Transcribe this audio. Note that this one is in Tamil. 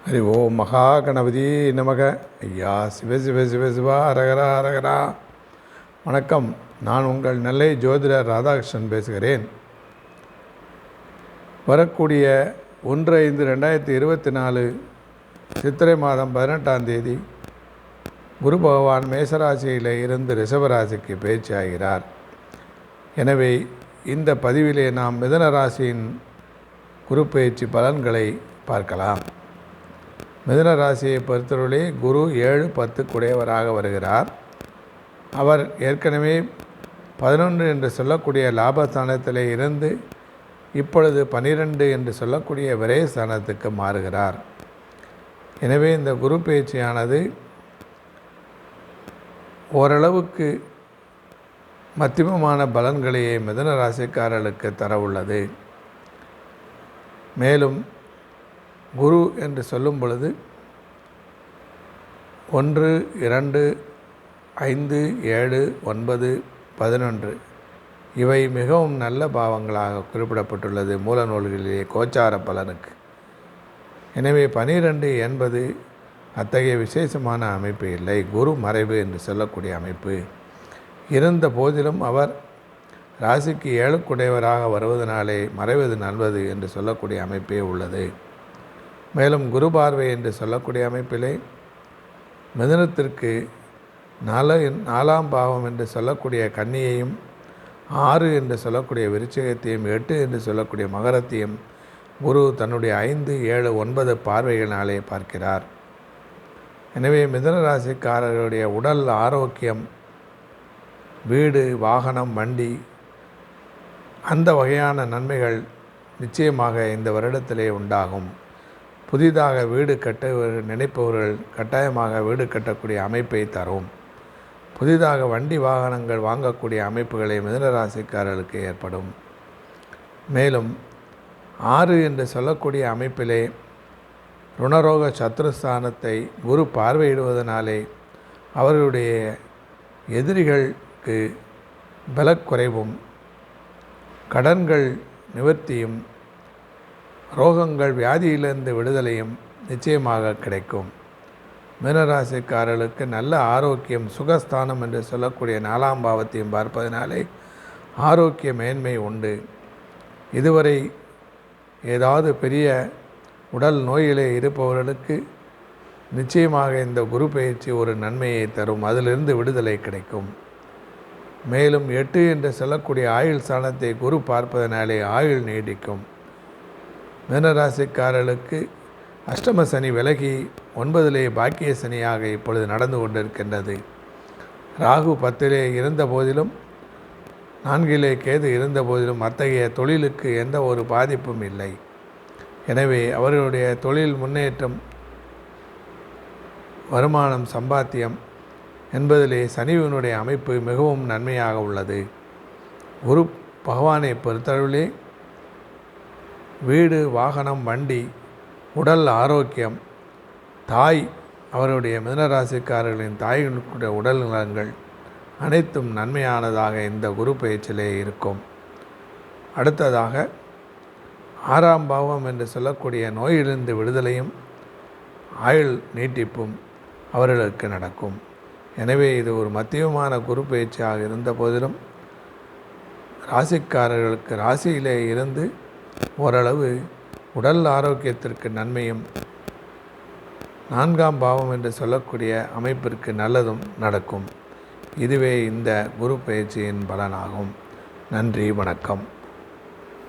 ஹரி ஓம் மகா கணபதி நமக. ஐயா சிவ சிவ சிவ சிவா அரகரா அரகரா. வணக்கம். நான் உங்கள் நெல்லை ஜோதிடர் ராதாகிருஷ்ணன் பேசுகிறேன். வரக்கூடிய 1/5/2024 சித்திரை மாதம் 18ஆம் தேதி குரு பகவான் மேசராசியில் இருந்து ரிஷபராசிக்கு பயிற்சி ஆகிறார். எனவே இந்த பதிவிலே நாம் மிதுன ராசியின் குரு பயிற்சி பலன்களை பார்க்கலாம். மிதுன ராசியை பொறுத்தவரை குரு 7, 10 குடையவராக வருகிறார். அவர் ஏற்கனவே 11 என்று சொல்லக்கூடிய லாபஸ்தானத்திலே இருந்து இப்பொழுது 12 என்று சொல்லக்கூடிய விரயஸ்தானத்துக்கு மாறுகிறார். எனவே இந்த குரு பயிற்சியானது ஓரளவுக்கு மத்தியமமான பலன்களையே மிதுன ராசிக்காரர்களுக்கு தர உள்ளது. மேலும் குரு என்று சொல்லும் பொழுது 1, 2, 5, 7, 9, 11 இவை மிகவும் நல்ல பாவங்களாக குறிப்பிடப்பட்டுள்ளது மூல நூல்களிலே கோச்சார பலனுக்கு. எனவே 12 என்பது அத்தகைய விசேஷமான அமைப்பு இல்லை. குரு மறைவு என்று சொல்லக்கூடிய அமைப்பு இருந்த போதிலும் அவர் ராசிக்கு 7 குடையவராக வருவதனாலே மறைவது நல்லது என்று சொல்லக்கூடிய அமைப்பே உள்ளது. மேலும் குரு பார்வை என்று சொல்லக்கூடிய அமைப்பிலே மிதுனத்திற்கு 4ஆம் பாவம் என்று சொல்லக்கூடிய கன்னியையும், 6 என்று சொல்லக்கூடிய விருச்சிகத்தையும், 8 என்று சொல்லக்கூடிய மகரத்தையும் குரு தன்னுடைய 5, 7, 9 பார்வைகளினாலே பார்க்கிறார். எனவே மிதுன ராசிக்காரர்களுடைய உடல் ஆரோக்கியம், வீடு, வாகனம், வண்டி அந்த வகையான நன்மைகள் நிச்சயமாக இந்த வருடத்திலே உண்டாகும். புதிதாக வீடு கட்ட நினைப்பவர்கள் கட்டாயமாக வீடு கட்டக்கூடிய அமைப்பை தரும். புதிதாக வண்டி வாகனங்கள் வாங்கக்கூடிய அமைப்புகளை மிதுன ராசிக்காரர்களுக்கு ஏற்படும். மேலும் 6 என்று சொல்லக்கூடிய அமைப்பிலே ருணரோக சத்ருஸ்தானத்தை குரு பார்வையிடுவதனாலே அவர்களுடைய எதிரிகளுக்கு பலக்குறைவும், கடன்கள் நிவர்த்தியும், ரோகங்கள் வியாதியிலிருந்து விடுதலையும் நிச்சயமாக கிடைக்கும். மீனராசிக்காரர்களுக்கு நல்ல ஆரோக்கியம், சுகஸ்தானம் என்று சொல்லக்கூடிய 4ஆம் பாவத்தையும் பார்ப்பதனாலே ஆரோக்கிய மேன்மை உண்டு. இதுவரை ஏதாவது பெரிய உடல் நோயிலே இருப்பவர்களுக்கு நிச்சயமாக இந்த குரு பயிற்சி ஒரு நன்மையை தரும். அதிலிருந்து விடுதலை கிடைக்கும். மேலும் 8 என்று சொல்லக்கூடிய ஆயுள் ஸ்தானத்தை குரு பார்ப்பதனாலே ஆயுள் நீடிக்கும். மீனராசிக்காரர்களுக்கு அஷ்டம சனி விலகி 9லே பாக்கிய சனியாக இப்பொழுது நடந்து கொண்டிருக்கின்றது. ராகு 10லே இருந்த போதிலும், 4லே கேது இருந்த போதிலும் அத்தகைய தொழிலுக்கு எந்த ஒரு பாதிப்பும் இல்லை. எனவே அவர்களுடைய தொழில் முன்னேற்றம், வருமானம், சம்பாத்தியம் என்பதிலே சனிவினுடைய அமைப்பு மிகவும் நன்மையாக உள்ளது. குரு பகவானை பொறுத்தளவிலே வீடு, வாகனம், வண்டி, உடல் ஆரோக்கியம், தாய், அவருடைய மிதுனராசிக்காரர்களின் தாய்களுடைய உடல் நலங்கள் அனைத்தும் நன்மையானதாக இந்த குரு பயிற்சியிலே இருக்கும். அடுத்ததாக 6ஆம் பாவம் என்று சொல்லக்கூடிய நோயிலிருந்து விடுதலையும், ஆயுள் நீட்டிப்பும் அவர்களுக்கு நடக்கும். எனவே இது ஒரு மத்தியமான குரு பயிற்சியாக இருந்த போதிலும் ராசிக்காரர்களுக்கு ராசியிலே இருந்து ஓரளவு உடல் ஆரோக்கியத்திற்கு நன்மையும், 4ஆம் பாவம் என்று சொல்லக்கூடிய அமைப்பிற்கு நல்லதும் நடக்கும். இதுவே இந்த குரு பயிற்சியின் பலனாகும். நன்றி, வணக்கம்.